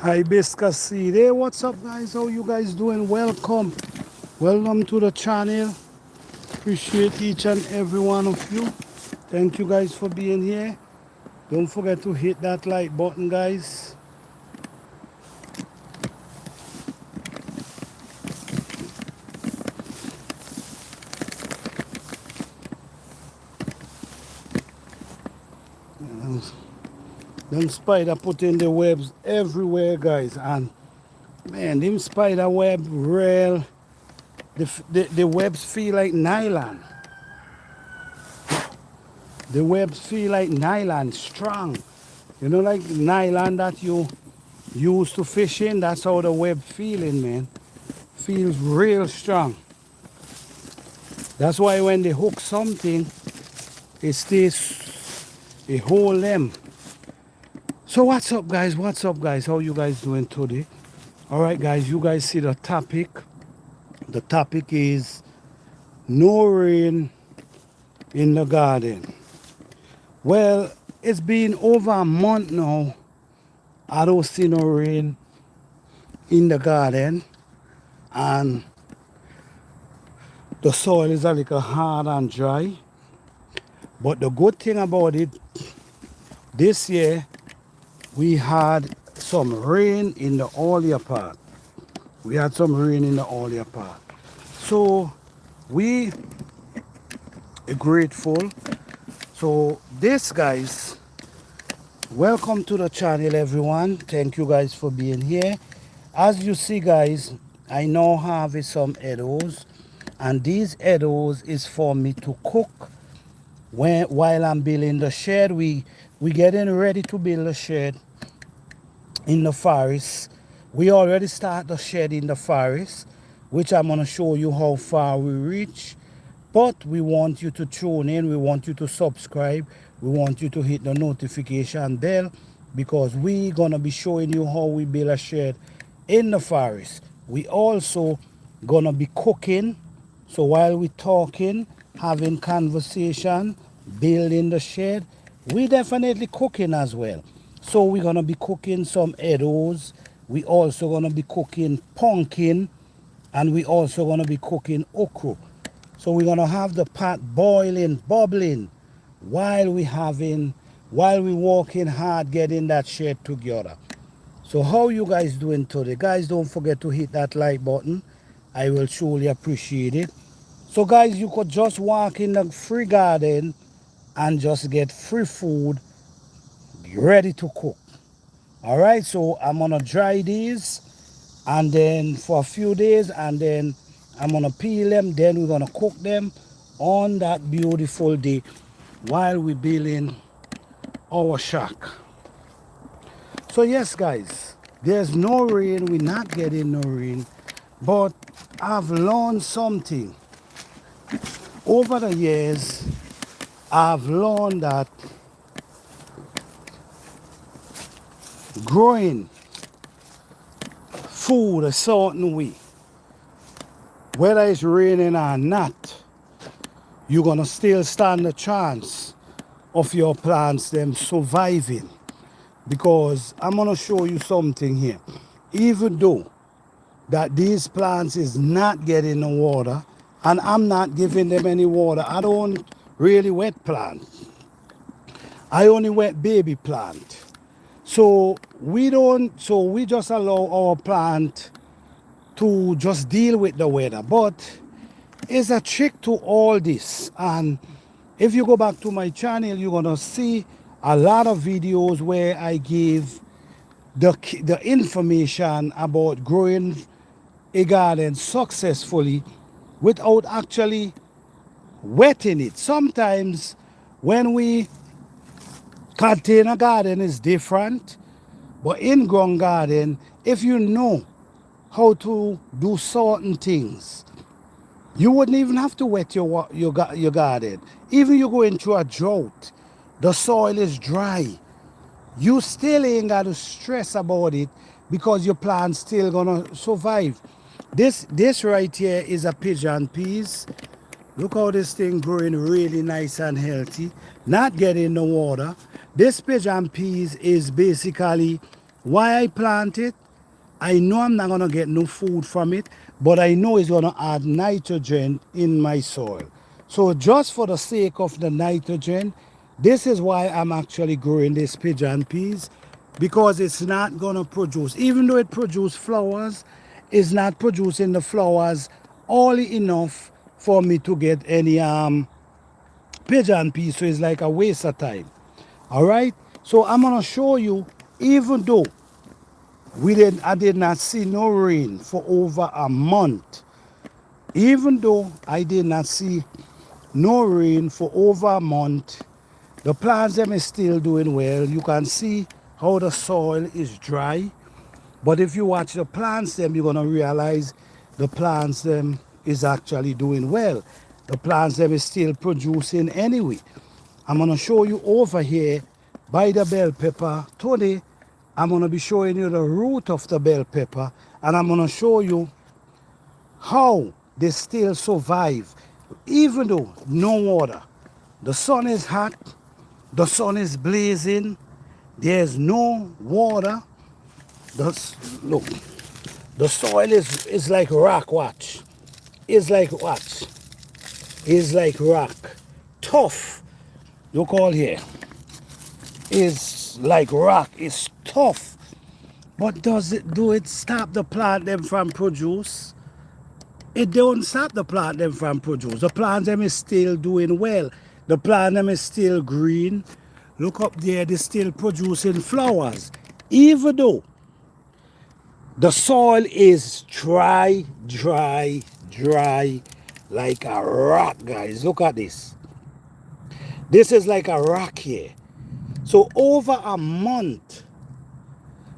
Hibiscus seed. Hey, what's up, guys? How you guys doing? Welcome to the channel. Appreciate each and every one of you. Thank you guys for being here. Don't forget to hit that like button, guys. Them spider putting the webs everywhere, guys, and man, them spider web real. The webs feel like nylon. The webs feel like nylon, strong. You know, like nylon that you use to fish in. That's how the web feeling, man. Feels real strong. That's why when they hook something, it stays, it hold them. So what's up, guys? What's up, guys? How you guys doing today? All right, guys, you guys see the topic. The topic is no rain in the garden. Well, it's been over a month now. I don't see no rain in the garden, and the soil is a little hard and dry. But the good thing about it, this year we had some rain in the earlier part. We had some rain in the earlier part. So we are grateful. So this, guys, welcome to the channel, everyone. Thank you guys for being here. As you see, guys, I now have some edibles, and these edibles is for me to cook while I'm building the shed. We getting ready to build the shed in the forest. We already start the shed in the forest, which I'm going to show you how far we reach. But we want you to tune in. We want you to subscribe. We want you to hit the notification bell, because we're going to be showing you how we build a shed in the forest. We also going to be cooking. So while we're talking, having conversation, building the shed, we definitely cooking as well. So we're going to be cooking some edibles. We also going to be cooking pumpkin, and we also going to be cooking okra. So we're going to have the pot boiling, bubbling, while we working hard getting that shed together. So how you guys doing today? Guys, don't forget to hit that like button. I will truly appreciate it. So guys, you could just walk in the free garden and just get free food ready to cook. All right, so I'm going to dry these, and then for a few days, and then I'm going to peel them. Then we're going to cook them on that beautiful day while we're building our shack. So yes, guys, there's no rain. We're not getting no rain. But I've learned something. Over the years, I've learned that growing food a certain way, whether it's raining or not, you're going to still stand a chance of your plants them surviving. Because I'm going to show you something here. Even though that these plants is not getting no water, and I'm not giving them any water, I don't really wet plants. I only wet baby plant. So we just allow our plant to just deal with the weather. But it's a trick to all this. And if you go back to my channel, you're gonna see a lot of videos where I give the information about growing a garden successfully without actually wetting it. Sometimes when we container garden is different, but in-ground garden, if you know how to do certain things, you wouldn't even have to wet your garden. Even you go into a drought, the soil is dry, you still ain't got to stress about it, because your plant's still gonna survive. This right here is a pigeon peas. Look how this thing growing really nice and healthy, not getting no water. This pigeon peas is basically Why I plant it? I know I'm not going to get no food from it, but I know it's going to add nitrogen in my soil. So just for the sake of the nitrogen, this is why I'm actually growing this pigeon peas, because it's not going to produce, even though it produces flowers, it's not producing the flowers all enough for me to get any pigeon peas. So it's like a waste of time. All right. So I'm going to show you, even though I did not see no rain for over a month. Even though I did not see no rain for over a month, the plants them is still doing well. You can see how the soil is dry. But if you watch the plants them, you're gonna realize the plants them is actually doing well. The plants them is still producing anyway. I'm gonna show you over here by the bell pepper. Today, I'm gonna be showing you the root of the bell pepper, and I'm gonna show you how they still survive, even though no water. The sun is hot, the sun is blazing, there's no water. Look, the soil is like rock, watch. It's like what? It's like rock. Tough. Look all here. It's like rock. It's tough. But do it stop the plant them from produce? It don't stop the plant them from produce. The plant them is still doing well. The plant them is still green. Look up there, they're still producing flowers. Even though the soil is dry, dry, dry, like a rock, guys. Look at this. This is like a rock here. So over a month,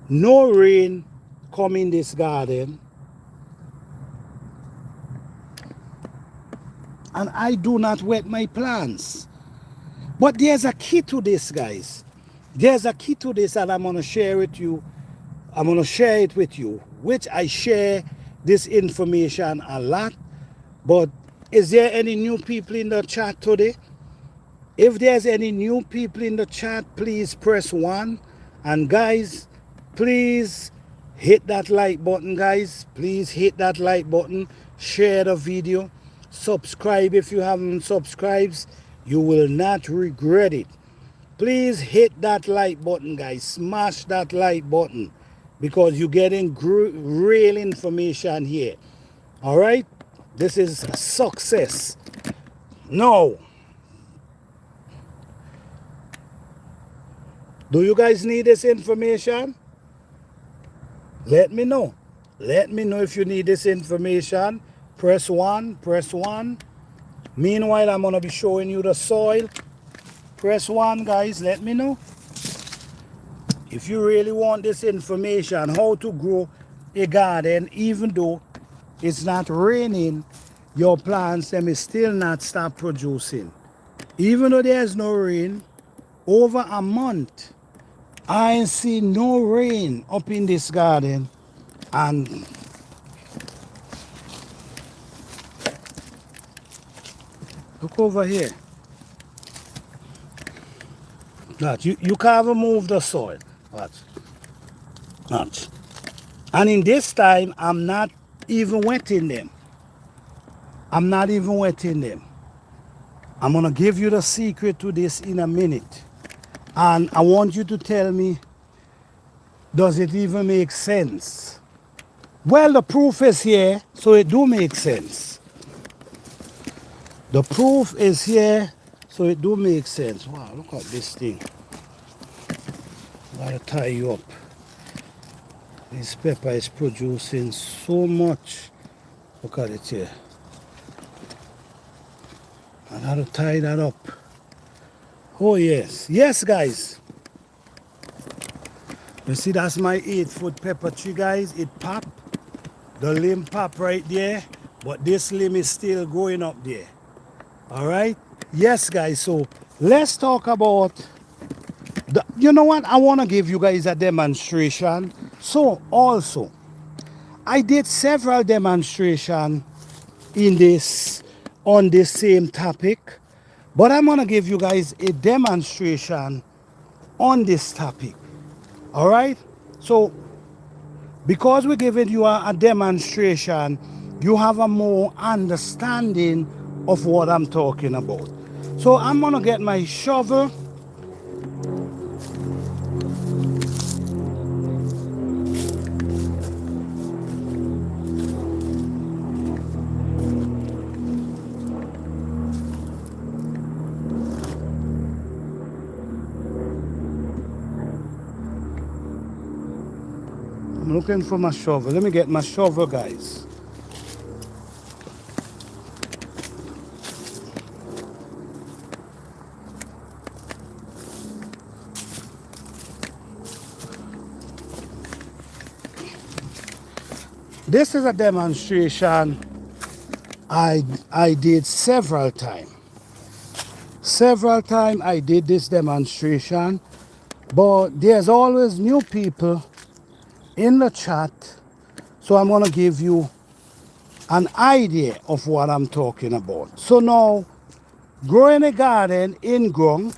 no rain come in this garden. And I do not wet my plants. But there's a key to this, guys. There's a key to this, and I'm going to share with you. I'm going to share it with you, which I share this information a lot. But is there any new people in the chat today? If there's any new people in the chat, please press 1. And guys, please hit that like button, guys. Please hit that like button. Share the video. Subscribe if you haven't subscribed. You will not regret it. Please hit that like button, guys. Smash that like button, because you're getting real information here. All right? This is a success. No. Do you guys need this information? Let me know. Let me know if you need this information. Press 1. Press 1. Meanwhile, I'm going to be showing you the soil. Press 1, guys. Let me know. If you really want this information, how to grow a garden, even though it's not raining, your plants them is still not stop producing. Even though there's no rain, over a month, I ain't seen no rain up in this garden. And look over here. Watch, you can't even move the soil. Watch. Watch. And in this time, I'm not even wetting them. I'm not even wetting them. I'm going to give you the secret to this in a minute. And I want you to tell me, does it even make sense? Well, the proof is here, so it do make sense. The proof is here, so it do make sense. Wow, look at this thing. Gotta tie you up. This pepper is producing so much. Look at it here. I gotta tie that up. Oh yes, yes guys. You see, that's my 8-foot pepper tree, guys. It pop. The limb pop right there, but this limb is still growing up there. All right. Yes guys, so let's talk about you know what, I want to give you guys a demonstration. So also, I did several demonstrations on this same topic, but I'm going to give you guys a demonstration on this topic. All right? So because we're giving you a demonstration, you have a more understanding of what I'm talking about. So I'm gonna get my shovel. I'm looking for my shovel. Let me get my shovel, guys. This is a demonstration I did several times. Several times I did this demonstration, but there's always new people in the chat, so I'm gonna give you an idea of what I'm talking about. So now, growing a garden in ground,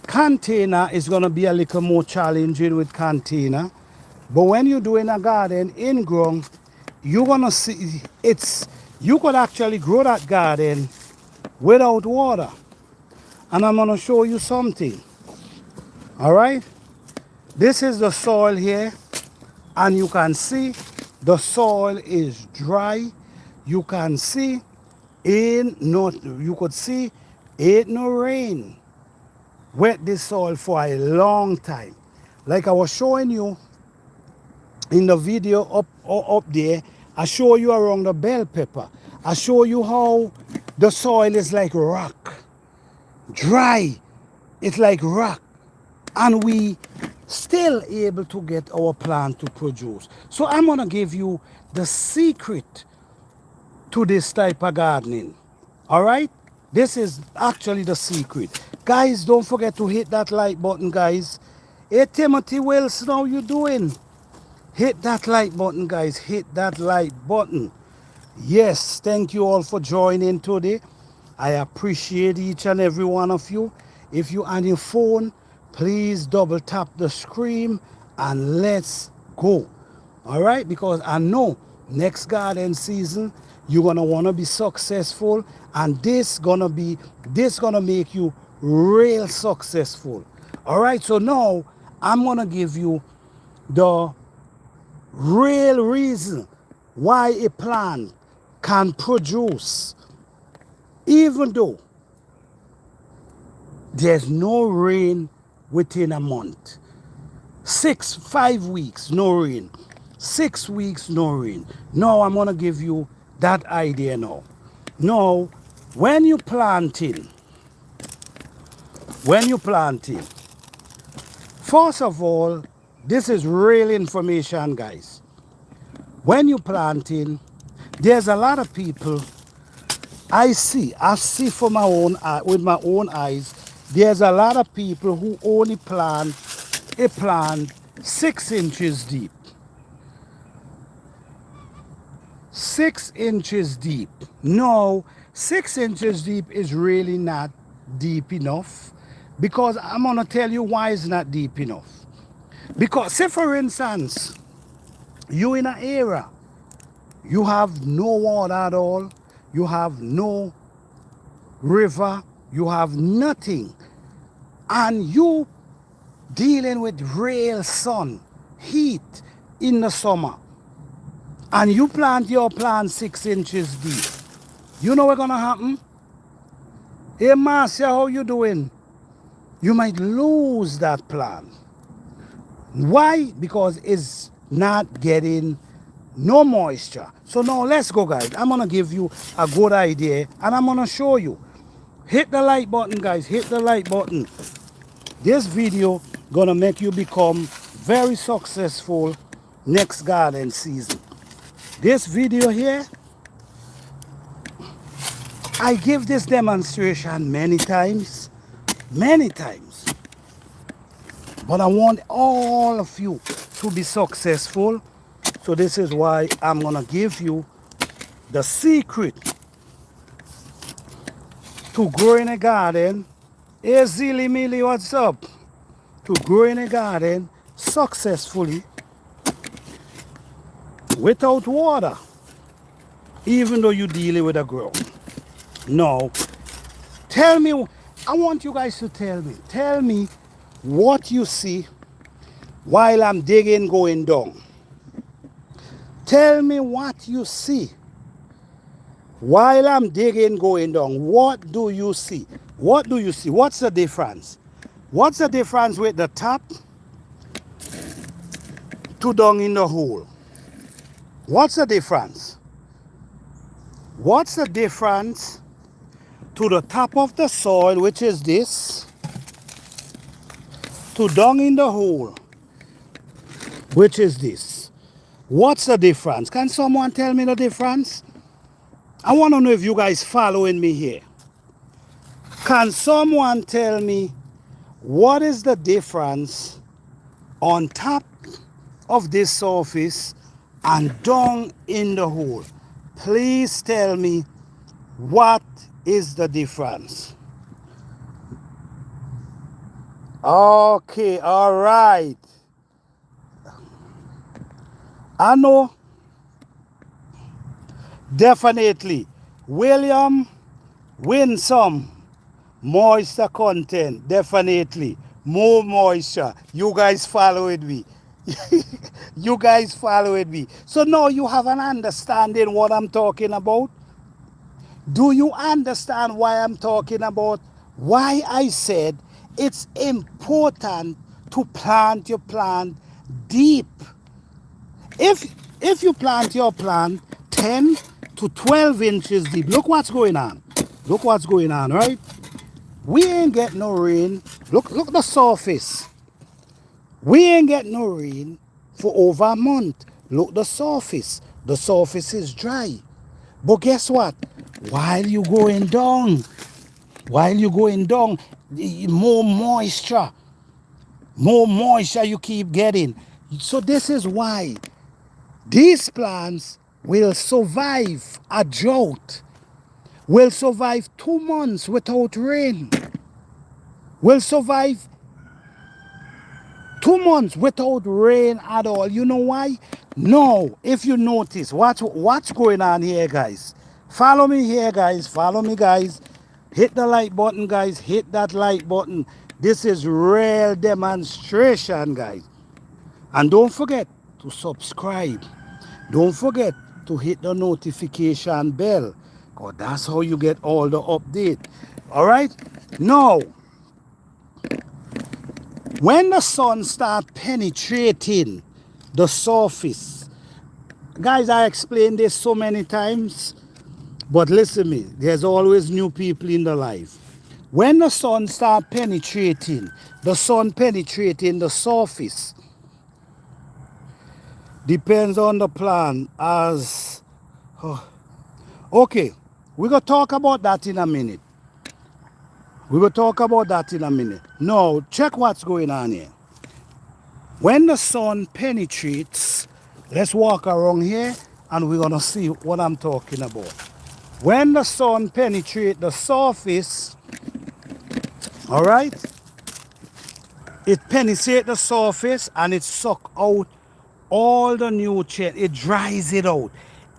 container is gonna be a little more challenging with container, but when you're doing a garden in ground, you're gonna see you could actually grow that garden without water. And I'm gonna show you something. All right, this is the soil here, and you can see the soil is dry. You can see you could see ain't no rain wet this soil for a long time. Like I was showing you in the video up there, I show you around the bell pepper. I show you how the soil is like rock, dry. It's like rock, and we still able to get our plant to produce. So I'm gonna give you the secret to this type of gardening. All right, this is actually the secret. Guys, don't forget to hit that like button, guys. Hey Timothy Wilson, how you doing? Hit that like button, guys. Hit that like button. Yes, thank you all for joining today. I appreciate each and every one of you. If you're on your phone, please double tap the screen and let's go. All right, because I know next garden season you're gonna want to be successful, and this gonna make you real successful. All right, so now I'm gonna give you the real reason why a plant can produce even though there's no rain within a month. 5 weeks, no rain. 6 weeks, no rain. Now I'm gonna give you that idea now. Now, when you planting, first of all, this is real information, guys. When you planting, there's a lot of people I see for my own with my own eyes. There's a lot of people who only plant a plant 6 inches deep. 6 inches deep. No, 6 inches deep is really not deep enough, because I'm gonna tell you why it's not deep enough. Because say for instance, you in an area, you have no water at all, you have no river, you have nothing, and you dealing with real sun, heat in the summer, and you plant your plant 6 inches deep. You know what's gonna happen? Hey Marcia, how you doing? You might lose that plant. Why? Because it's not getting no moisture. So now let's go, guys. I'm gonna give you a good idea, and I'm gonna show you. Hit the like button, guys. Hit the like button. This video gonna make you become very successful next garden season. This video here, I give this demonstration many times, but I want all of you to be successful. So this is why I'm gonna give you the secret to growing a garden. Hey Zilly Millie, what's up? To growing a garden successfully without water, even though you're dealing with a ground. Now, tell me, I want you guys to tell me what you see while I'm digging going down. Tell me what you see while I'm digging going down. What do you see? What do you see? What's the difference? What's the difference with the top to down in the hole? What's the difference? What's the difference to the top of the soil, which is this, to down in the hole, which is this? What's the difference? Can someone tell me the difference? I want to know if you guys following me here. Can someone tell me what is the difference on top of this surface and down in the hole? Please tell me what is the difference. Okay, all right. I know, definitely. William, win some moisture content, definitely. More moisture. You guys following me. You guys following me. So now you have an understanding what I'm talking about. Do you understand why I'm talking about? Why I said it's important to plant your plant deep. If you plant your plant 10 to 12 inches deep, look what's going on. Look what's going on, right? We ain't get no rain. Look the surface. We ain't get no rain for over a month. Look the surface. The surface is dry. But guess what? While you going down, more moisture you keep getting. So this is why these plants will survive a drought, will survive 2 months without rain, will survive 2 months without rain at all. You know why? No, if you notice, what's going on here, guys? Follow me here, guys. Follow me, guys. Hit the like button, guys. Hit that like button. This is real demonstration, guys. And don't forget to subscribe. Don't forget to hit the notification bell, because that's how you get all the update. All right? Now, when the sun starts penetrating the surface, guys, I explained this so many times, but listen to me, there's always new people in the life. When the sun starts penetrating, the surface, depends on the plant as... Oh, okay, we're going to talk about that in a minute. Now, check what's going on here. When the sun penetrates, let's walk around here and we're going to see what I'm talking about. When the sun penetrates the surface, all right, it penetrates the surface and it sucks out all the nutrients. It dries it out.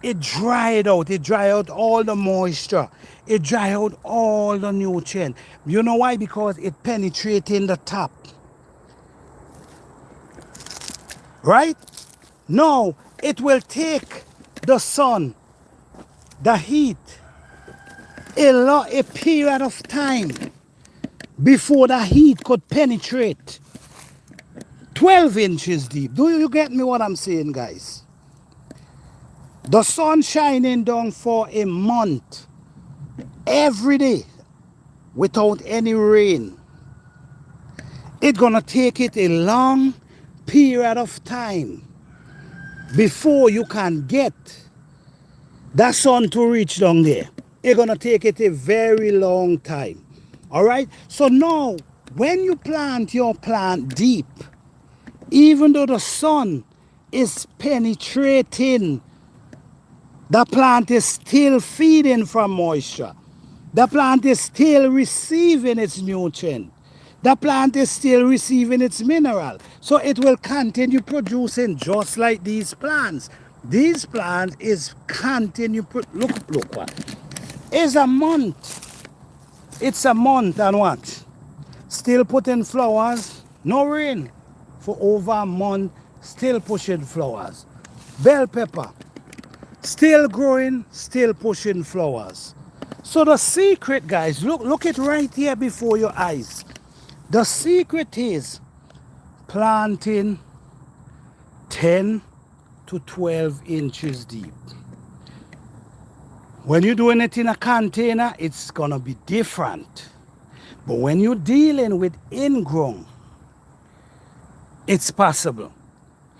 It dry out all the moisture. It dry out all the nutrients. You know why? Because it penetrates in the top. Right? Now, it will take the sun, the heat, a period of time before the heat could penetrate 12 inches deep. Do you get me what I'm saying, guys? The sun shining down for a month, every day, without any rain. It's gonna take it a long period of time before you can get that sun to reach down there. It's gonna take it a very long time. All right? So now, when you plant your plant deep, even though the sun is penetrating, the plant is still feeding from moisture. The plant is still receiving its nutrient. The plant is still receiving its mineral. So it will continue producing just like these plants. These plants is continue, look what. It's a month. It's a month and what? Still putting flowers, no rain. For over a month, still pushing flowers. Bell pepper, still growing, still pushing flowers. So the secret, guys, look it right here before your eyes. The secret is planting 10 to 12 inches deep. When you're doing it in a container, it's gonna be different. But when you're dealing with ingrown, it's possible.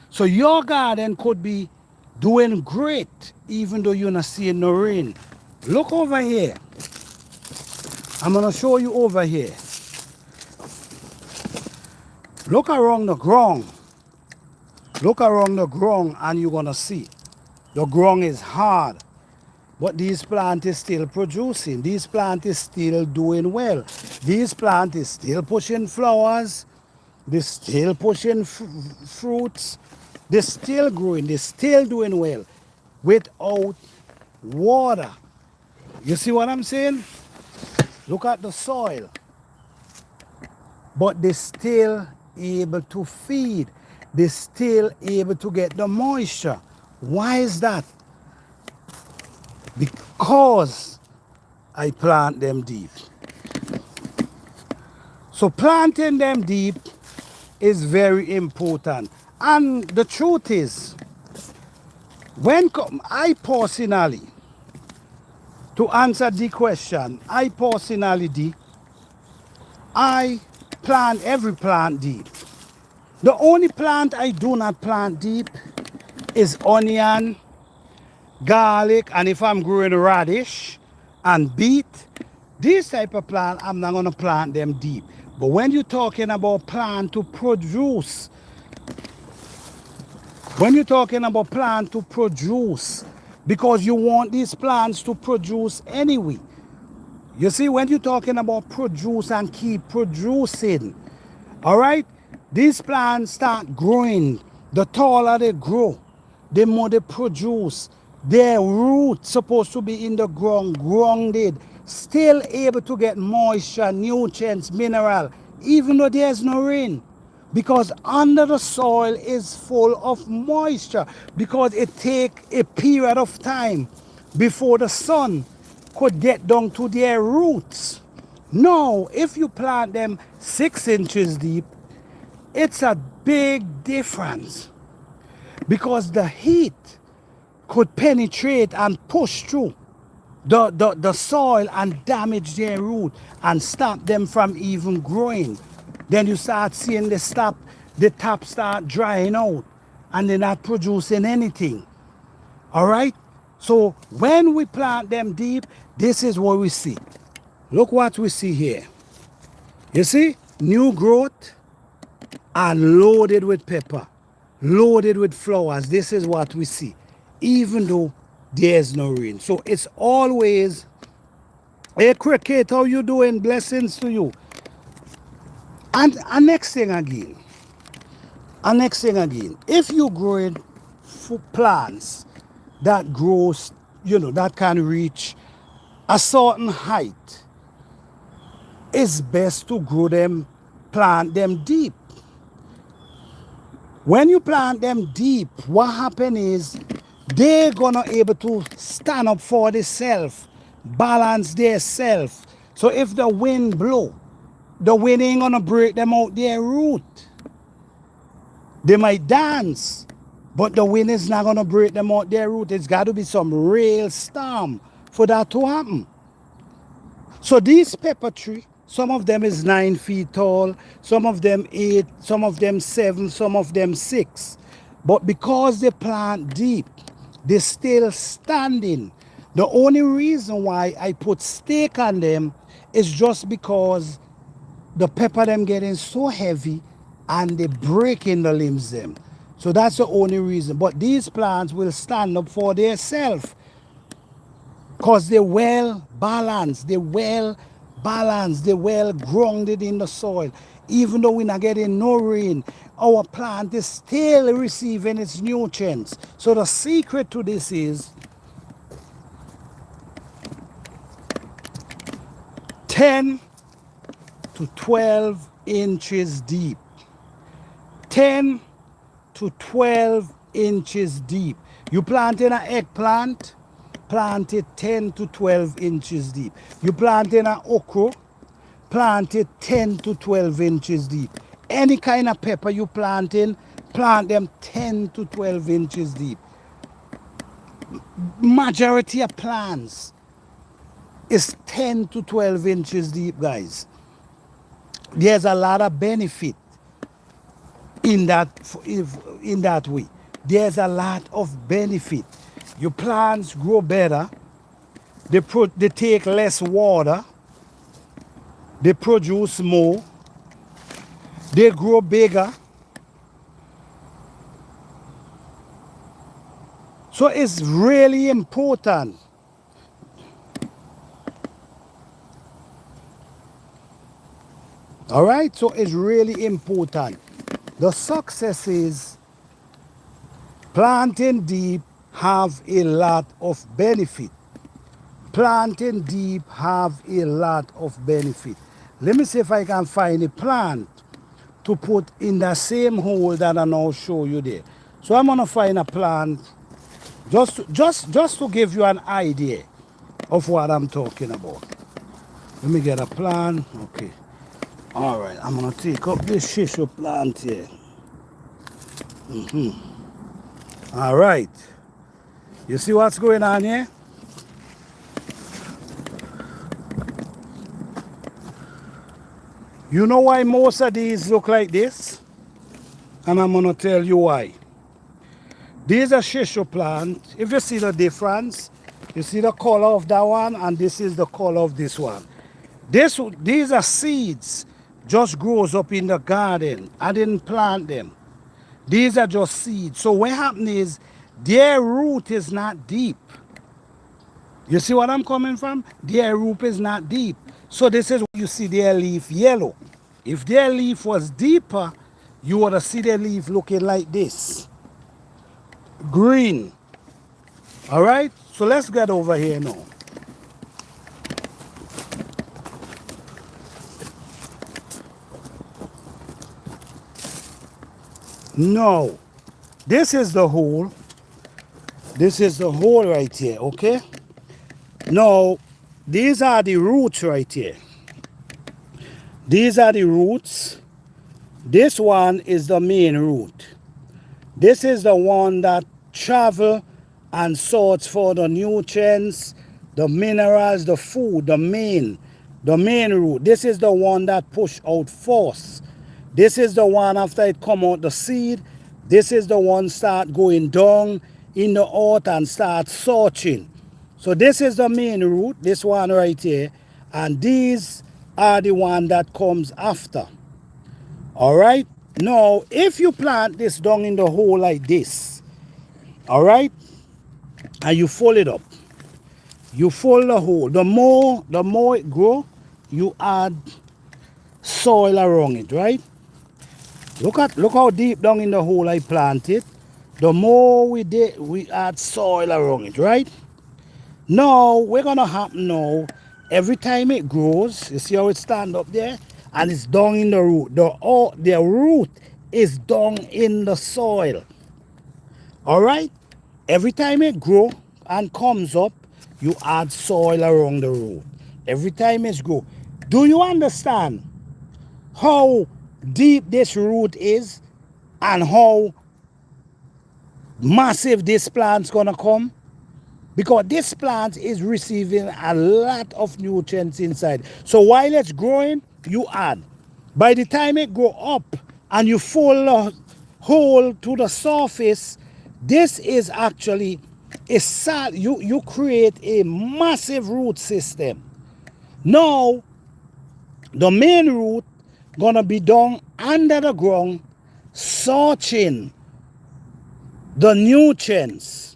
So your garden could be doing great even though you're not seeing no rain. Look over here. I'm gonna show you over here. Look around the ground. Look around the ground and you're gonna see. The ground is hard. But this plant is still producing. This plant is still doing well. This plant is still pushing flowers. They're still pushing fruits. They're still growing. They're still doing well without water. You see what I'm saying? Look at the soil. But they're still able to feed. They're still able to get the moisture. Why is that? Because I plant them deep. So planting them deep is very important. And the truth is, when I personally, to answer the question, I personally, I plant every plant deep. The only plant I do not plant deep is onion, garlic, and if I'm growing radish and beet, these type of plant, I'm not gonna plant them deep. But when you're talking about plant to produce, because you want these plants to produce anyway. You see, when you're talking about produce and keep producing, all right, these plants start growing. The taller they grow, the more they produce. Their roots supposed to be in the ground, grounded, still able to get moisture, nutrients, mineral, even though there's no rain. Because under the soil is full of moisture, because it takes a period of time before the sun could get down to their roots. Now, if you plant them 6 inches deep, it's a big difference, because the heat could penetrate and push through the soil and damage their root and stop them from even growing. Then you start seeing the top start drying out and they're not producing anything. All right? So when we plant them deep, this is what we see. Look what we see here. You see? New growth and loaded with pepper, loaded with flowers. This is what we see, even though there's no rain. So it's always, hey Cricket, how you doing? Blessings to you. And next thing again, if you growing plants that grows, that can reach a certain height, it's best to plant them deep. When you plant them deep, what happens is they're gonna able to stand up for themselves, balance themselves. So if the wind blow, the wind ain't gonna break them out their root. They might dance, but the wind is not gonna break them out their root. It's got to be some real storm for that to happen. So these pepper tree, some of them is 9 feet tall, some of them 8, some of them 7, some of them 6. But because they plant deep, they're still standing. The only reason why I put stake on them is just because the pepper them getting so heavy and they breaking the limbs them. So that's the only reason. But these plants will stand up for themselves because they're well balanced, they're well balanced, they're well grounded in the soil. Even though we're not getting no rain, our plant is still receiving its nutrients. So the secret to this is 10 to 12 inches deep. 10 to 12 inches deep. You planting an eggplant, plant it 10 to 12 inches deep. You planting an okra, plant it 10 to 12 inches deep. Any kind of pepper you planting, plant them 10 to 12 inches deep. Majority of plants is 10 to 12 inches deep, guys. There's a lot of benefit in that way. There's a lot of benefit. Your plants grow better. They take less water. They produce more. They grow bigger. So it's really important. All right, so it's really important. The success is planting deep have a lot of benefit. Planting deep have a lot of benefit. Let me see if I can find a plant to put in the same hole that I now show you there. So I'm gonna find a plant just to give you an idea of what I'm talking about. Let me get a plant. Okay. All right, I'm gonna take up this shisho plant here. All right. You see what's going on here? You know why most of these look like this? And I'm gonna tell you why. These are shisho plant. If you see the difference, you see the color of that one and this is the color of this one. These are seeds, just grows up in the garden. I didn't plant them. These are just seeds. So what happens is their root is not deep. You see what I'm coming from? Their root is not deep. So this is why you see their leaf yellow. If their leaf was deeper, you would have see their leaf looking like this. Green. All right? So let's get over here now. No. This is the hole. This is the hole right here, okay? Now, these are the roots right here. These are the roots. This one is the main root. This is the one that travel and sorts for the nutrients, the minerals, the food, the main root. This is the one that push out force. This is the one after it come out the seed. This is the one start going down in the earth and start searching. So this is the main root, this one right here. And these are the one that comes after. All right. Now, if you plant this down in the hole like this, all right, and you fold it up, you fold the hole. The more it grow, you add soil around it, right? Look how deep down in the hole I planted. The more we add soil around it, right? Now, we're gonna happen now. Every time it grows, you see how it stand up there? And it's down in the root. The root is down in the soil. All right? Every time it grow and comes up, you add soil around the root. Every time it's grow. Do you understand how deep this root is and how massive this plant's gonna come? Because this plant is receiving a lot of nutrients inside. So while it's growing, you add. By the time it grow up and you fold the hole to the surface, this is actually you create a massive root system. Now, the main root gonna be down under the ground, searching the nutrients.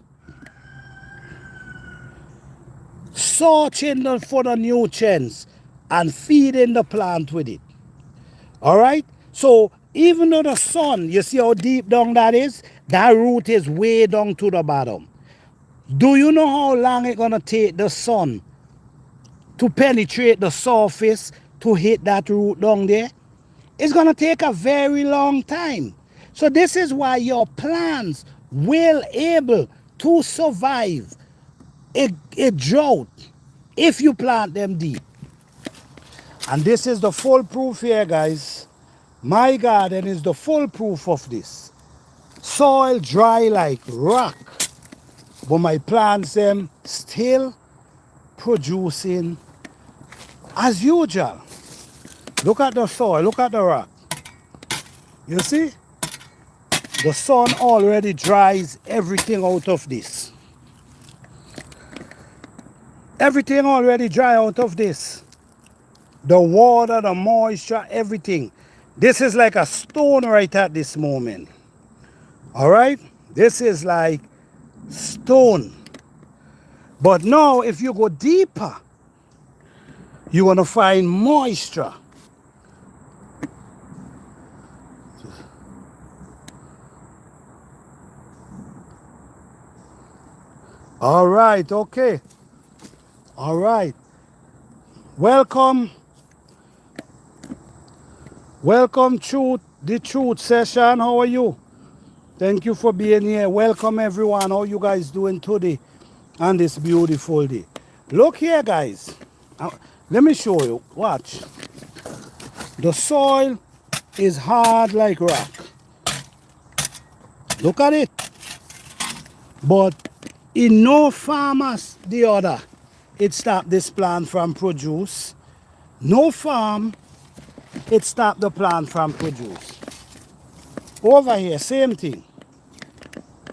Searching for the nutrients. and feeding the plant with it. All right? So even though the sun, you see how deep down that is? That root is way down to the bottom. Do you know how long it's going to take the sun to penetrate the surface to hit that root down there? It's going to take a very long time. So this is why your plants will able to survive a drought if you plant them deep. And this is the full proof here, guys. My garden is the full proof of this. Soil dry like rock, but my plants them still producing as usual. Look at the soil, look at the rock. You see? The sun already dries everything out of this. Everything already dry out of this. The water, the moisture, everything. This is like a stone right at this moment. All right? This is like stone. But now if you go deeper, you're going to find moisture. All right, okay. All right. Welcome. Welcome to the truth session. How are you? Thank you for being here. Welcome everyone. How you guys doing today on this beautiful day? Look here, guys. Let me show you. Watch. The soil is hard like rock. Look at it. But in no farmers the other, it stopped this plant from produce. No farm, it stopped the plant from produce. Over here, same thing.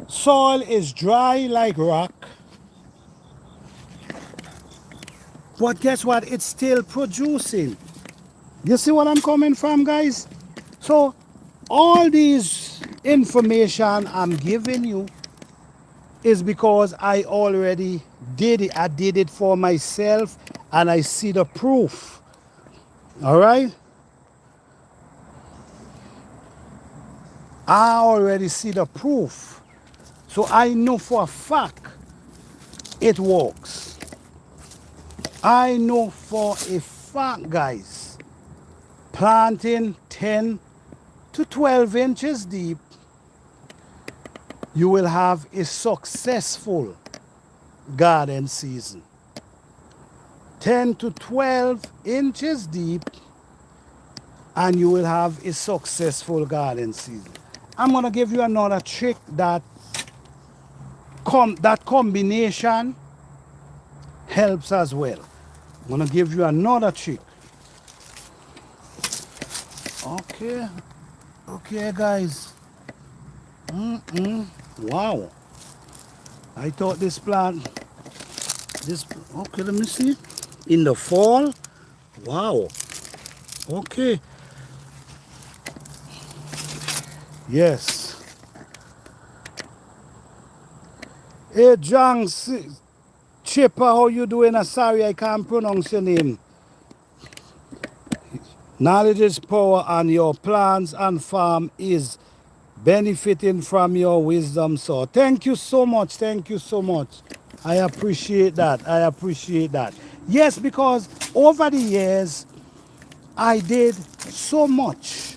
Soil is dry like rock. But guess what? It's still producing. You see what I'm coming from, guys? So all these information I'm giving you is because I already did it. I did it for myself and I see the proof. All right? I already see the proof. So I know for a fact it works. I know for a fact, guys, planting 10 to 12 inches deep, you will have a successful garden season. 10 to 12 inches deep and you will have a successful garden season. I'm going to give you another trick that combination helps as well. I'm going to give you another trick. Okay. Okay, guys. Wow. I thought this plant, okay, let me see. In the fall. Wow. Okay. Yes. Hey, John Chipper, how you doing? Sorry, I can't pronounce your name. Knowledge is power and your plants and farm is benefiting from your wisdom. So thank you so much. Thank you so much. I appreciate that. I appreciate that. Yes, because over the years, I did so much.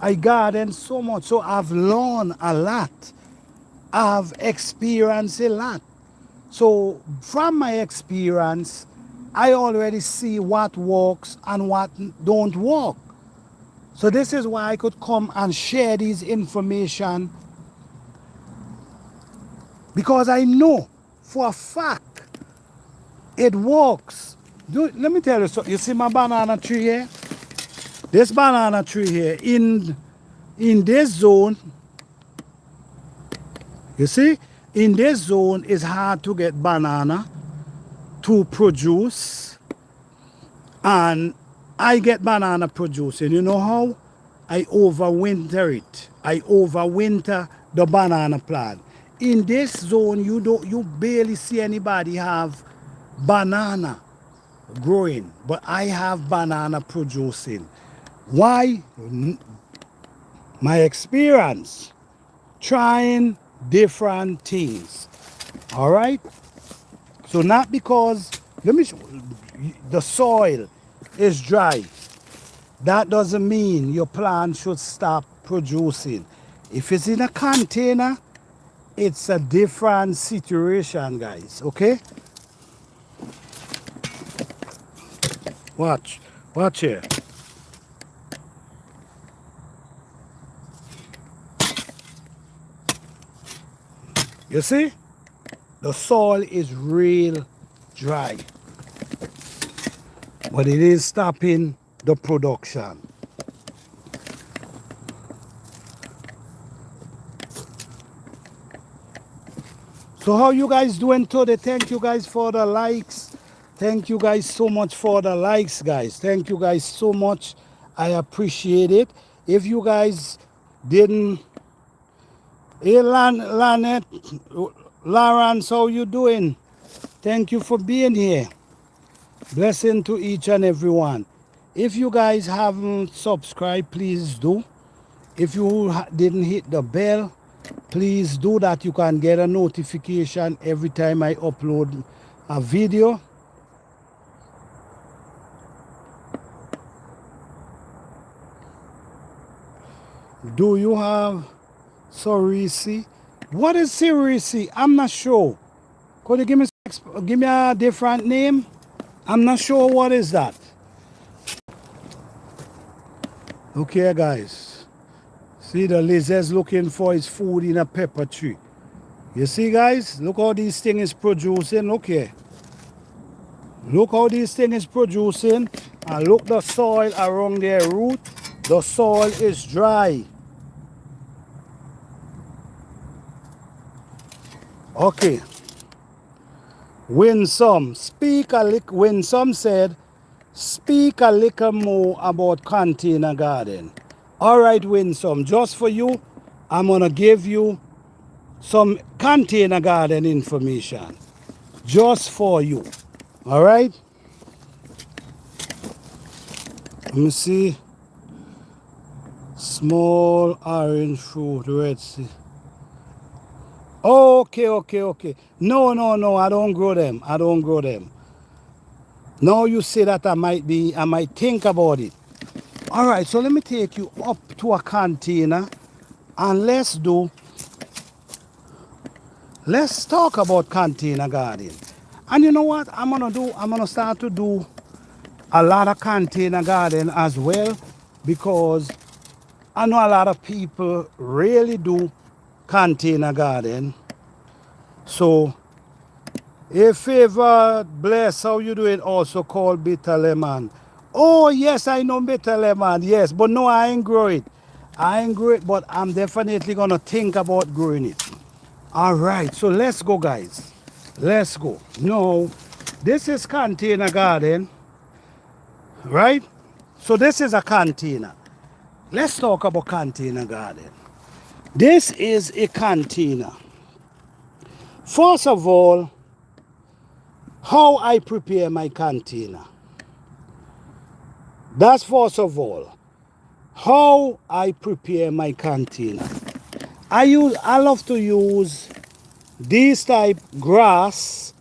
I gardened so much. So I've learned a lot. I've experienced a lot. So from my experience, I already see what works and what don't work. So this is why I could come and share this information, because I know for a fact it works. Let me tell you something. You see my banana tree here? This banana tree here, in this zone, you see, in this zone it's hard to get banana to produce, and I get banana producing. You know how? I overwinter it. I overwinter the banana plant. In this zone, you barely see anybody have banana. growing, but I have banana producing. Why? My experience trying different things. All right. So not because the soil is dry, that doesn't mean your plant should stop producing. If it's in a container, it's a different situation, guys. Okay. Watch here. You see, the soil is real dry, but it is stopping the production. So how you guys doing today? Thank you guys for the likes. Thank you guys so much for the likes, guys. Thank you guys so much. I appreciate it. If you guys didn't, hey Lanette, Lawrence, how you doing? Thank you for being here. Blessing to each and every one. If you guys haven't subscribed, please do. If you didn't hit the bell, please do that. You can get a notification every time I upload a video. Do you have Sorisi? What is Sorisi? I'm not sure. Could you give me a different name? I'm not sure what is that. Okay, guys. See, the lizard's looking for his food in a pepper tree. You see, guys? Look how this thing is producing. Look here. Look how this thing is producing. And look the soil around their root. The soil is dry. Okay. Winsome said, speak a little more about container garden. All right, Winsome, just for you, I'm going to give you some container garden information. Just for you. All right? Let me see. Small orange fruit, red seed. Okay. No, I don't grow them. Now you say that I might think about it. All right, so let me take you up to a container and let's talk about container garden. And you know what I'm gonna do? I'm gonna start to do a lot of container garden as well, because I know a lot of people really do container garden. So if favor bless, how you doing? Also called bitter lemon. Oh yes, I know bitter lemon. Yes, but no, I ain't grow it. But I'm definitely gonna think about growing it. All right, so let's go, guys. Let's go. No, this is container garden, right? So this is a container. Let's talk about container garden. This is a container. First of all, how I prepare my container. That's first of all. How I prepare my container. I love to use this type grass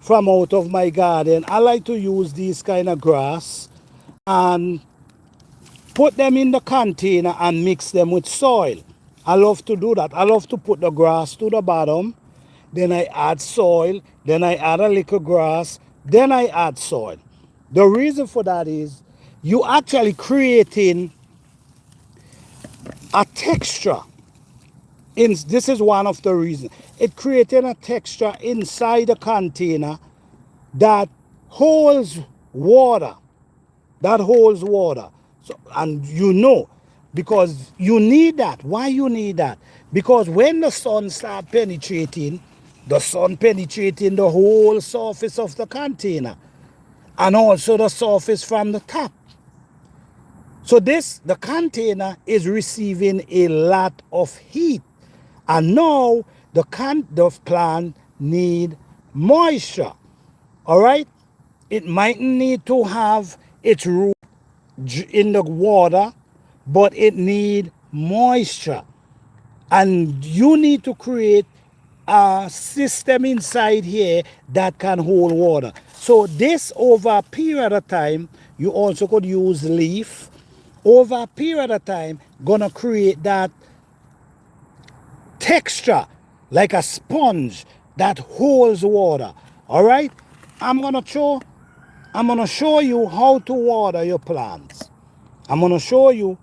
from out of my garden. I like to use these kind of grass and put them in the container and mix them with soil. I love to do that. I love to put the grass to the bottom, then I add soil, then I add a little grass, then I add soil. The reason for that is you actually creating a texture. This is one of the reasons. It creating a texture inside the container that holds water. So, and you know, because you need that. Why you need that? Because when the sun starts penetrating, the whole surface of the container and also the surface from the top. So the container is receiving a lot of heat. And now the plant need moisture. All right? It mightn't need to have its root in the water, but it need moisture. And you need to create a system inside here that can hold water. So this, over a period of time, you also could use leaf. Over a period of time, gonna create that texture like a sponge that holds water. All right, I'm gonna show you how to water your plants. I'm gonna show you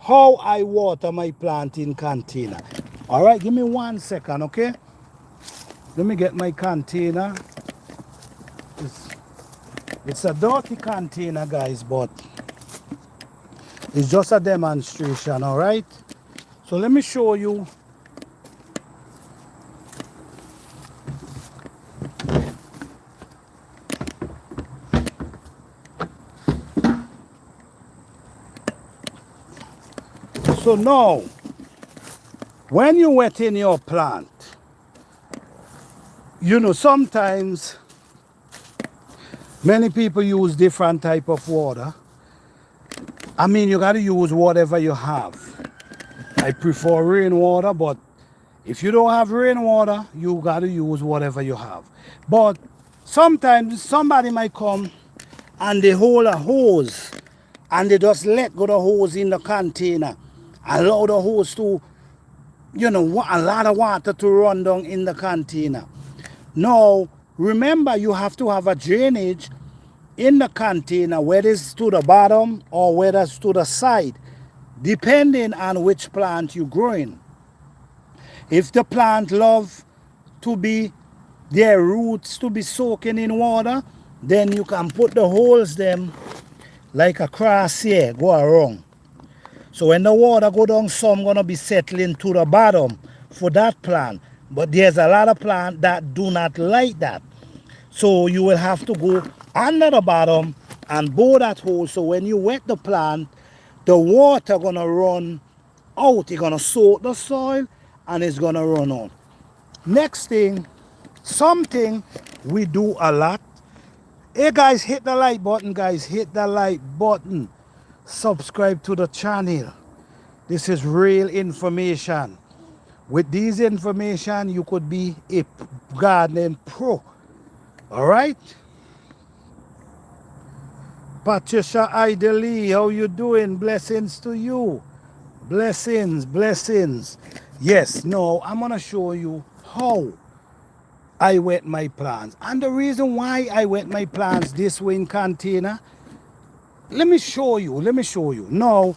how I water my plant in container. All right, give me 1 second, okay? Let me get my container. It's, it's a dirty container, guys, but it's just a demonstration, all right? So let me show you. So now, when you wet in your plant, you know, sometimes many people use different type of water. I mean, you got to use whatever you have. I prefer rainwater, but if you don't have rainwater, you got to use whatever you have. But sometimes somebody might come and they hold a hose and they just let go the hose in the container, allow the hose to, you know, a lot of water to run down in the container. Now, remember, you have to have a drainage in the container, whether it's to the bottom or whether it's to the side, depending on which plant you're growing. If the plant love to be, their roots to be soaking in water, then you can put the holes them like a cross here, go around. So when the water go down, some gonna be settling to the bottom for that plant. But there's a lot of plants that do not like that. So you will have to go under the bottom and bore that hole. So when you wet the plant, the water gonna run out. It's gonna soak the soil and it's gonna run out. Next thing, something we do a lot. Hey guys, hit the like button, guys. Hit the like button. Subscribe to the channel. This is real information. With these information, you could be a gardening pro. All right? Patricia Idely, how you doing? Blessings to you. Blessings, blessings. Yes, no, I'm going to show you how I wet my plants. And the reason why I wet my plants this way in container, let me show you. Now,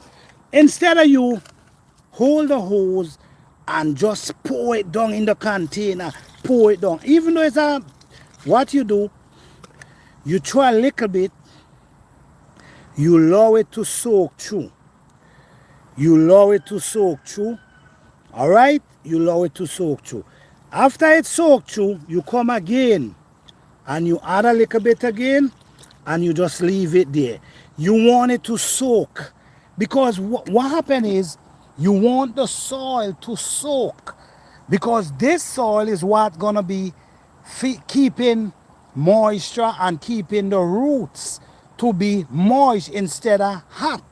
instead of you hold the hose and just pour it down in the container, pour it down. Even though it's a, what you do, you try a little bit, you allow it to soak through. You allow it to soak through. All right? You allow it to soak through. After it soaked through, you come again and you add a little bit again and you just leave it there. You want it to soak because what happened is you want the soil to soak because this soil is what's going to be keeping moisture and keeping the roots to be moist instead of hot.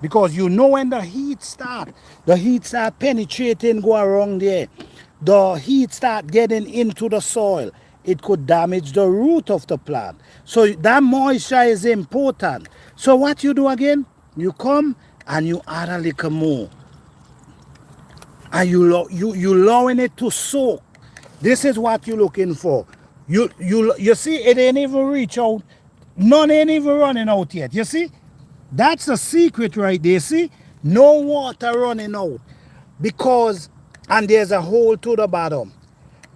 Because you know when the heat start penetrating, go around there. The heat start getting into the soil. It could damage the root of the plant. So that moisture is important. So what you do again? You come and you add a little more. And you allowing it to soak. This is what you're looking for. You see, it ain't even reach out. None ain't even running out yet. You see? That's a secret right there. See? No water running out. Because, and there's a hole to the bottom.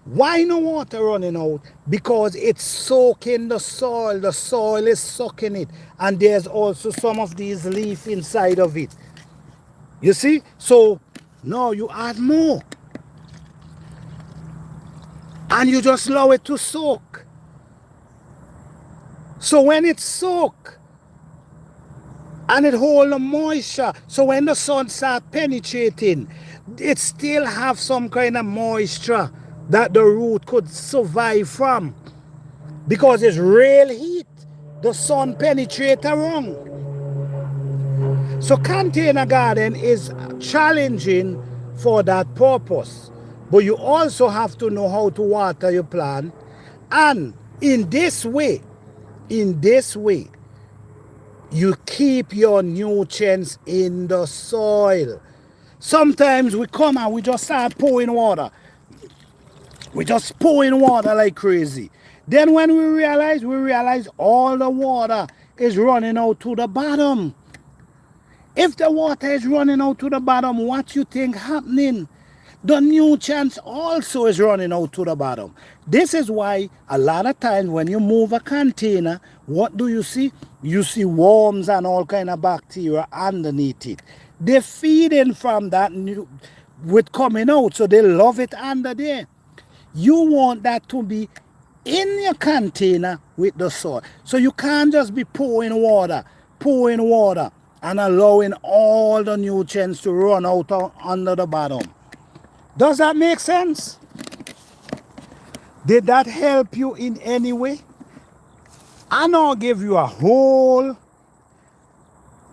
Why no water running out? Because it's soaking the soil. The soil is sucking it. And there's also some of these leaves inside of it. You see? So, now you add more. And you just allow it to soak. So when it's soaked, and it hold the moisture, so when the sun starts penetrating, it still have some kind of moisture that the root could survive from because it's real heat. the sun penetrate wrong. So container garden is challenging for that purpose. But you also have to know how to water your plant. And in this way, you keep your nutrients in the soil. Sometimes we come and we just start pouring water. We just pouring water like crazy. Then when we realize all the water is running out to the bottom. If the water is running out to the bottom, what you think happening? The nutrients also is running out to the bottom. This is why a lot of times when you move a container, what do you see? You see worms and all kind of bacteria underneath it. They're feeding from that with coming out, so they love it under there. You want that to be in your container with the soil. So you can't just be pouring water, and allowing all the nutrients to run out under the bottom. Does that make sense? Did that help you in any way? I now give you a whole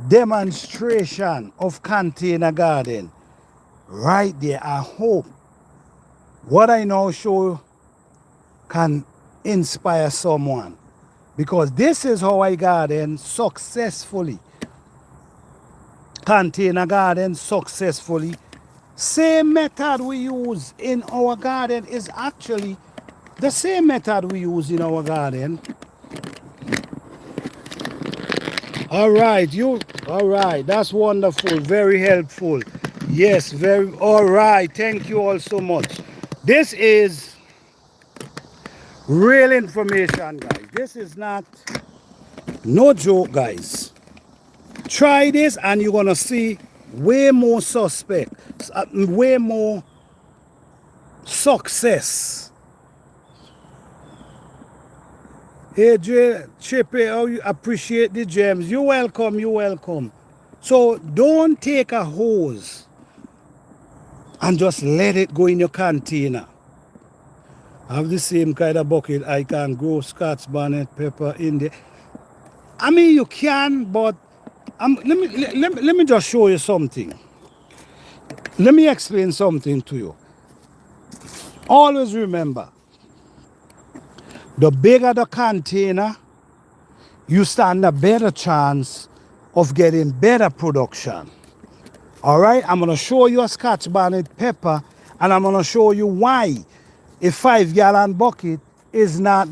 demonstration of container garden right there. I hope what I now show can inspire someone, because this is how I garden successfully. Container garden successfully. Same method we use in our garden is actually the same method we use in our garden. All right, that's wonderful, very helpful. Yes, all right, thank you all so much. This is real information, guys. This is not no joke, guys. Try this and you're gonna see way more way more success. Hey Chippy, oh, you appreciate the gems. You're welcome, you're welcome. So don't take a hose and just let it go in your container. I have the same kind of bucket. I can grow Scotch bonnet pepper in there. I mean, you can, but let me just show you something. Let me explain something to you. Always remember, the bigger the container, you stand a better chance of getting better production. All right, I'm going to show you a Scotch bonnet pepper, and I'm going to show you why a 5-gallon bucket is not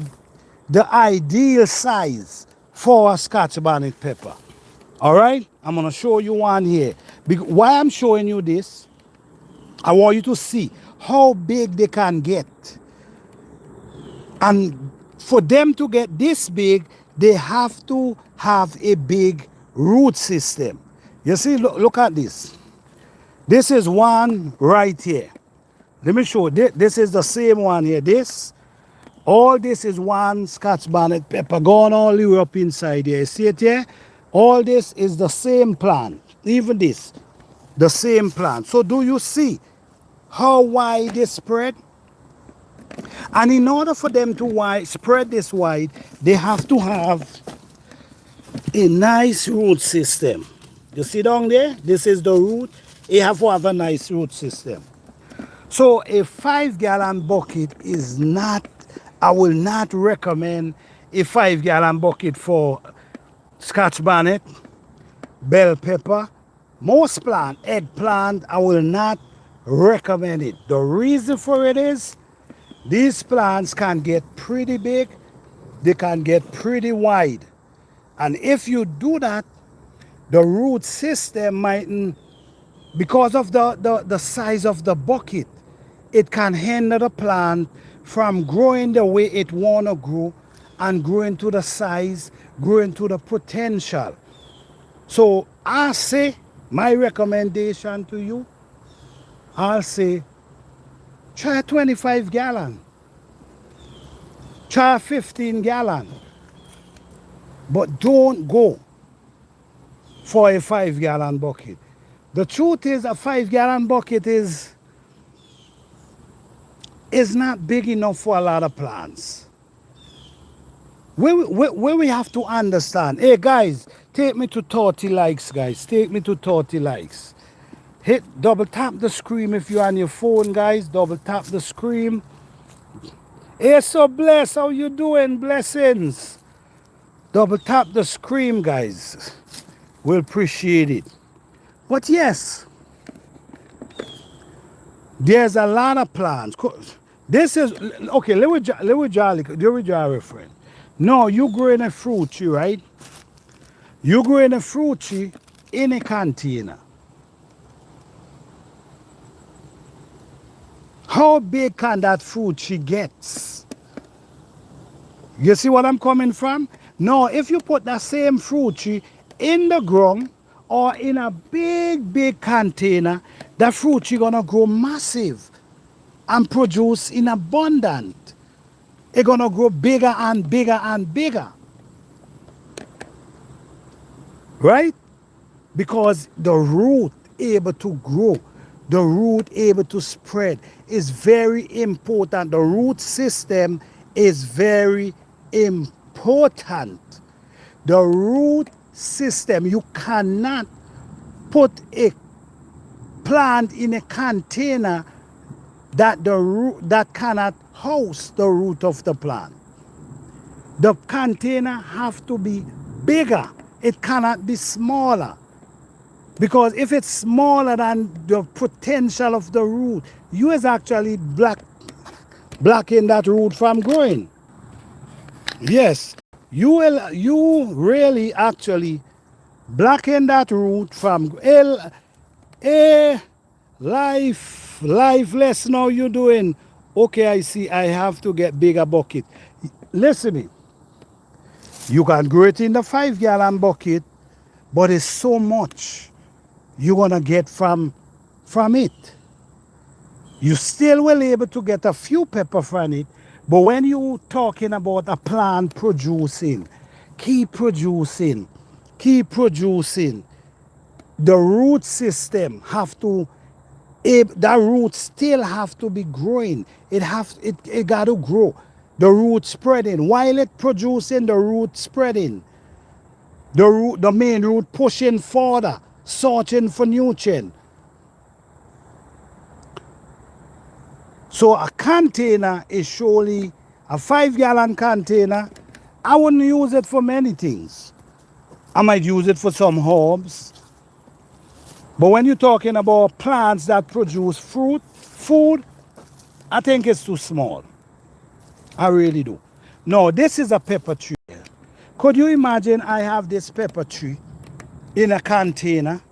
the ideal size for a Scotch bonnet pepper. All right, I'm going to show you one here. Why I'm showing you this, I want you to see how big they can get. And for them to get this big, they have to have a big root system. You see, look at this. This is one right here. Let me show you. This is the same one here. All this is one Scotch bonnet pepper going all the way up inside here. You see it here? All this is the same plant. Even this, the same plant. So do you see how wide they spread? And in order for them to spread this wide, they have to have a nice root system. You see down there? This is the root. You have to have a nice root system. So a 5-gallon bucket is not, I will not recommend a 5-gallon bucket for Scotch bonnet, bell pepper, most plant, eggplant, I will not recommend it. The reason for it is these plants can get pretty big, they can get pretty wide. And if you do that, the root system mightn't, because of the size of the bucket, it can hinder the plant from growing the way it want to grow and growing to the size, growing to the potential. So I say, my recommendation to you, I'll say, try 25 gallon, try 15 gallon, but don't go for a 5-gallon bucket. The truth is, a 5-gallon bucket is not big enough for a lot of plants. Where we have to understand. Hey guys, take me to 30 likes, guys. Take me to 30 likes. Hit double tap the screen if you're on your phone, guys. Double tap the screen. Hey, so bless. How you doing? Blessings. Double tap the screen, guys. We'll appreciate it. But yes, there's a lot of plants. This is okay. Let me draw a reference. No, you growing a fruit tree, right? You growing a fruit tree in a container. How big can that fruit tree get? You see what I'm coming from? No, if you put that same fruit tree in the ground or in a big container, that fruit tree gonna grow massive and produce in abundance. It's gonna grow bigger and bigger and bigger. Right? Because the root able to grow, the root able to spread is very important. The root system is very important. The root system, you cannot put a plant in a container that the root that cannot house the root of the plant. The container have to be bigger. It cannot be smaller. Because if it's smaller than the potential of the root, you is actually blocking that root from growing. Yes, you really actually blocking that root from lifeless now you doing. Okay, I see I have to get bigger bucket. Listen me. You can grow it in the 5-gallon bucket, but it's so much you're gonna get from it. You still will able to get a few pepper from it, but when you talking about a plant producing, keep producing, the root system have to, that root still have to be growing. It got to grow. The root spreading. While it producing, the root spreading. The main root pushing further, searching for nutrient. So a container is surely a 5-gallon container. I wouldn't use it for many things. I might use it for some herbs. But when you're talking about plants that produce food, I think it's too small. I really do. No, this is a pepper tree. Could you imagine I have this pepper tree in a container?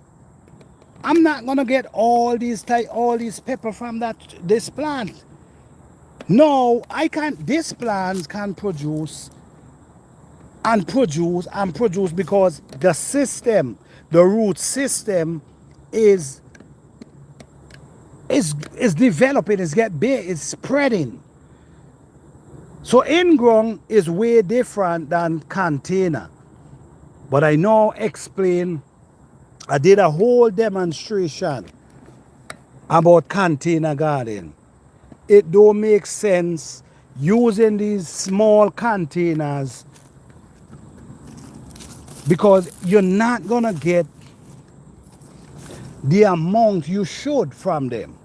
I'm not gonna get all these pepper from this plant. No, I can't. This plant can produce and produce because the system, the root system, is developing. It's get big. It's spreading. So in-ground is way different than container. But I now explain. I did a whole demonstration about container garden. It don't make sense using these small containers because you're not gonna get the amount you should from them.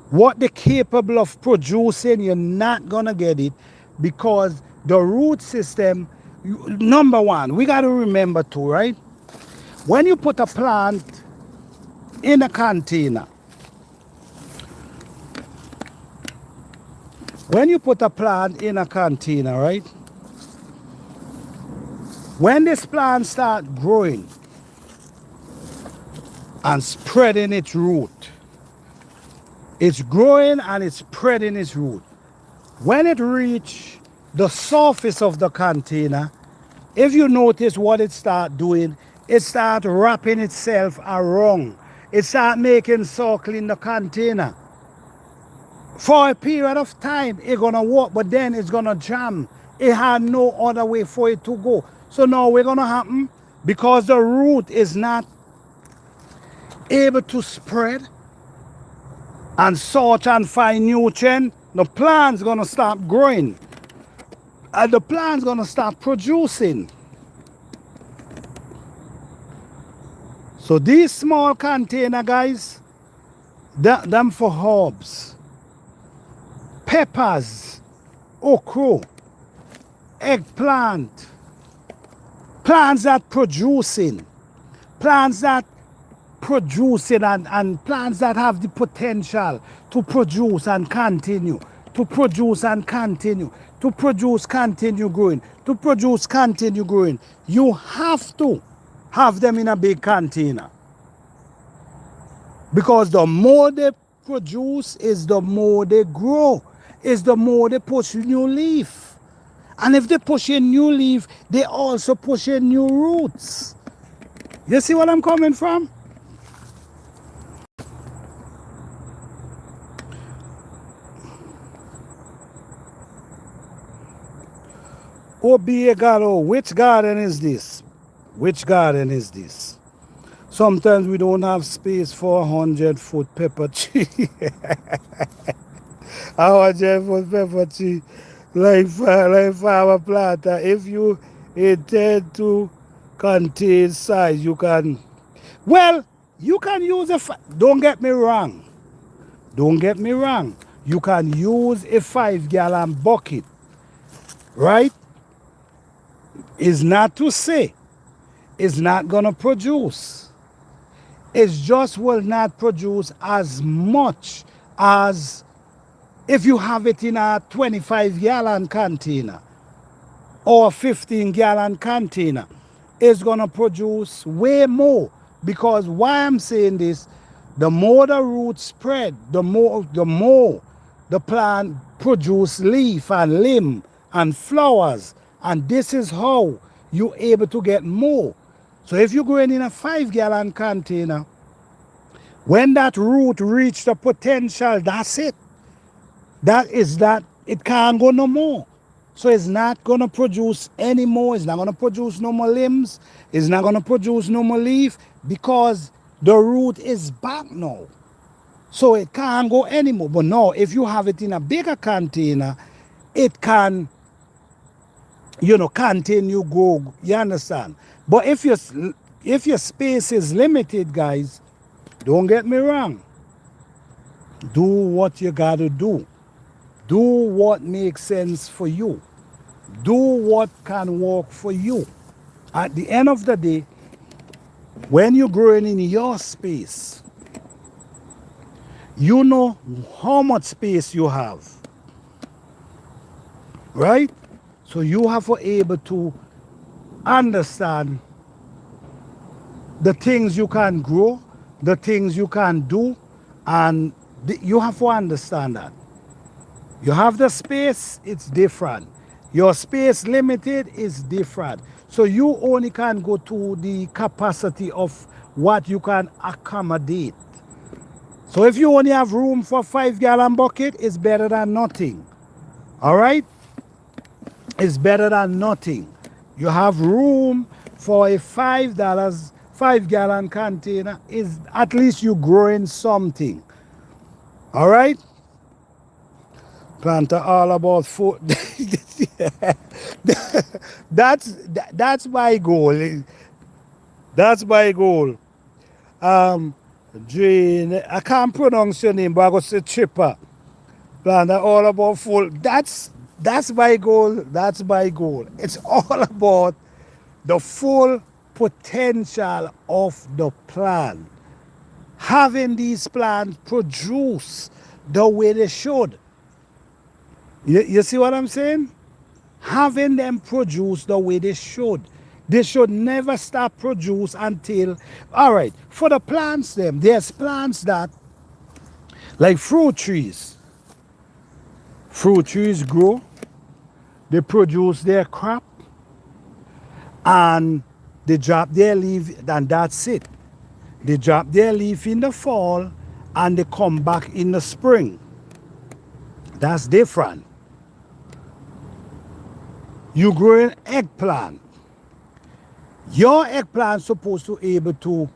What they're capable of producing, you're not gonna get it because the root system, number one, we got to remember too, right? When you put a plant in a container, right? When this plant start growing and spreading its root, it's growing and it's spreading its root. When it reach the surface of the container, if you notice what it start doing, it start wrapping itself around. It start making circle in the container. For a period of time, it's gonna walk, but then it's gonna jam. It had no other way for it to go. So now what's gonna happen? Because the root is not able to spread and search and find nutrient, the plant's gonna start growing. And the plant's gonna start producing. So these small container, guys, them for herbs, peppers, okra, eggplant, plants that producing, plants that producing and plants that have the potential to produce and continue, to produce and continue, to produce, continue growing, to produce, continue growing. You have to have them in a big container. Because the more they produce is the more they grow, is the more they push new leaf. And if they push in new leaf, they also push in new roots. You see what I'm coming from? Oh, be a God, oh, which garden is this? Which garden is this? Sometimes we don't have space for 100-foot pepper tree. 100-foot pepper tree, like flower planter. If you intend to contain size, you can, well, you can use don't get me wrong. Don't get me wrong. You can use a 5-gallon bucket, right? It's not to say it's not gonna produce. It just will not produce as much as if you have it in a 25-gallon container or 15-gallon container. It's gonna produce way more. Because why I'm saying this, the more the roots spread, the more the plant produce leaf and limb and flowers. And this is how you're able to get more. So if you're growing in a 5-gallon container, when that root reach the potential, that's it. That is that, it can't go no more. So it's not going to produce any more. It's not going to produce no more limbs. It's not going to produce no more leaf because the root is back now. So it can't go anymore. But no, if you have it in a bigger container, it can, continue grow. You understand? But if your space is limited, guys, don't get me wrong. Do what you got to do. Do what makes sense for you. Do what can work for you. At the end of the day, when you're growing in your space, you know how much space you have, right? So you have to be able to understand the things you can grow, the things you can do, and you have to understand that. You have the space, it's different. Your space limited is different. So you only can go to the capacity of what you can accommodate. So if you only have room for 5-gallon bucket, it's better than nothing. All right? It's better than nothing. You have room for a $5 container, is at least you growing something. All right? Planter all about food. That's my goal. That's my goal. Jane, I can't pronounce your name, but I go say Chipper. Planter all about food. That's my goal. That's my goal. It's all about the full potential of the plant. Having these plants produce the way they should. You see what I'm saying? Having them produce the way they should. They should never stop produce until, all right, for the plants them, there's plants that, like fruit trees. Fruit trees grow, they produce their crop, and they drop their leaf, and that's it. They drop their leaf in the fall, and they come back in the spring. That's different. You grow an eggplant. Your eggplant is supposed to be able to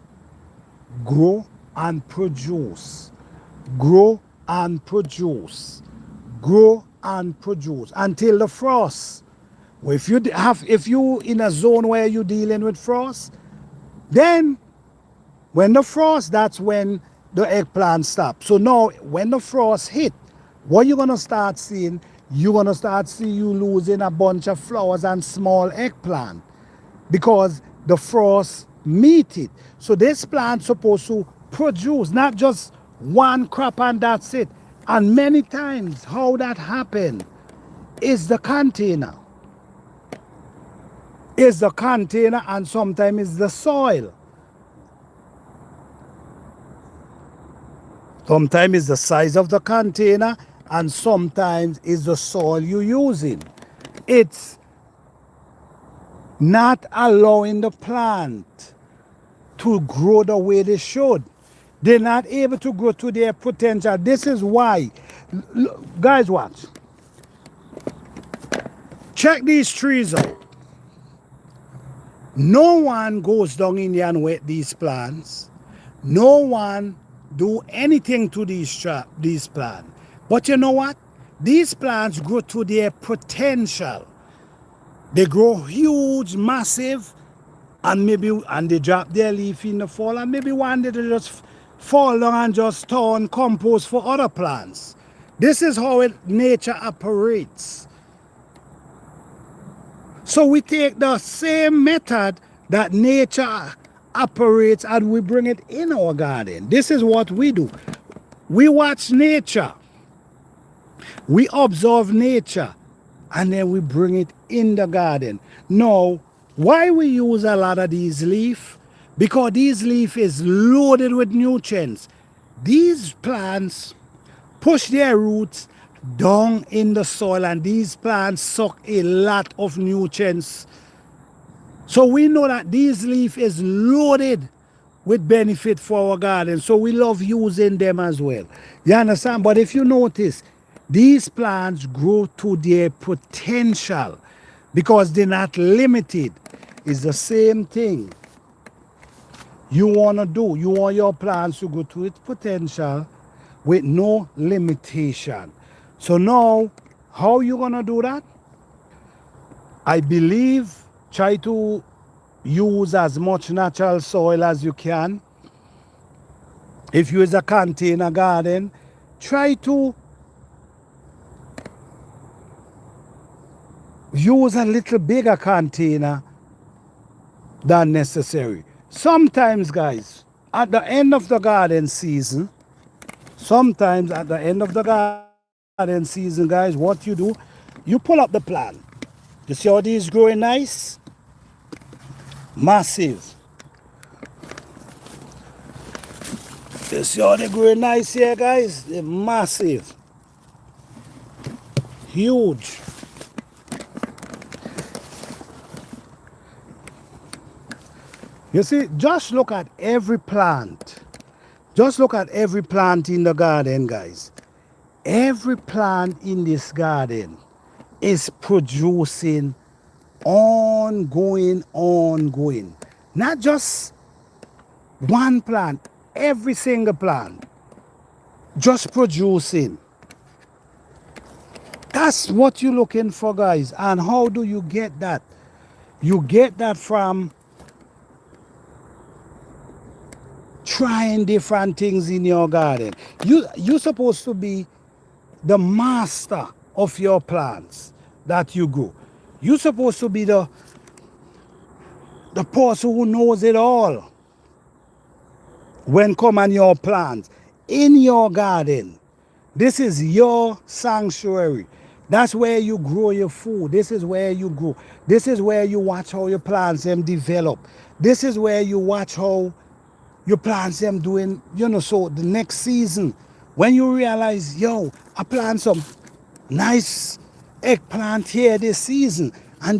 grow and produce. Grow and produce. grow and produce until the frost. Well, if you in a zone where you're dealing with frost, then when the frost, that's when the eggplant stops. So now when the frost hit, what you're gonna start seeing, you're gonna start seeing you losing a bunch of flowers and small eggplant because the frost meet it. So this plant's supposed to produce not just one crop and that's it. And many times how that happen is the container. Is the container and sometimes it's the soil. Sometimes it's the size of the container and sometimes it's the soil you're using. It's not allowing the plant to grow the way they should. They're not able to grow to their potential. This is why. Guys, watch. Check these trees out. No one goes down in there and wet these plants. No one do anything to these plants. But you know what? These plants grow to their potential. They grow huge, massive, and they drop their leaf in the fall, and maybe one day they just fall down and just turn compost for other plants. This is how nature operates. So we take the same method that nature operates and we bring it in our garden. This is what we do. We watch nature. We observe nature and then we bring it in the garden. Now, why we use a lot of these leaves? Because these leaves is loaded with nutrients. These plants push their roots down in the soil and these plants suck a lot of nutrients. So we know that these leaf is loaded with benefit for our garden. So we love using them as well. You understand? But if you notice, these plants grow to their potential because they're not limited. It's the same thing you want to do. You want your plants to go to its potential with no limitation. So now, how you going to do that? I believe try to use as much natural soil as you can. If you use a container garden, try to use a little bigger container than necessary. Sometimes, guys, at the end of the garden season, guys, what you do, you pull up the plant. You see how these growing nice? Massive. You see how they growing nice here, guys? They're massive. Huge. You see, just look at every plant. Just look at every plant in the garden, guys. Every plant in this garden is producing ongoing. Not just one plant, every single plant just producing. That's what you're looking for, guys. And how do you get that? You get that from trying different things in your garden. You're supposed to be the master of your plants that you grow. You're supposed to be the person who knows it all when come on your plants in your garden. This is your sanctuary. That's where you grow your food. This is where you grow. This is where you watch how your plants them develop. This is where you watch how your plants them doing, so the next season, when you realize, I plant some nice eggplant here this season, and these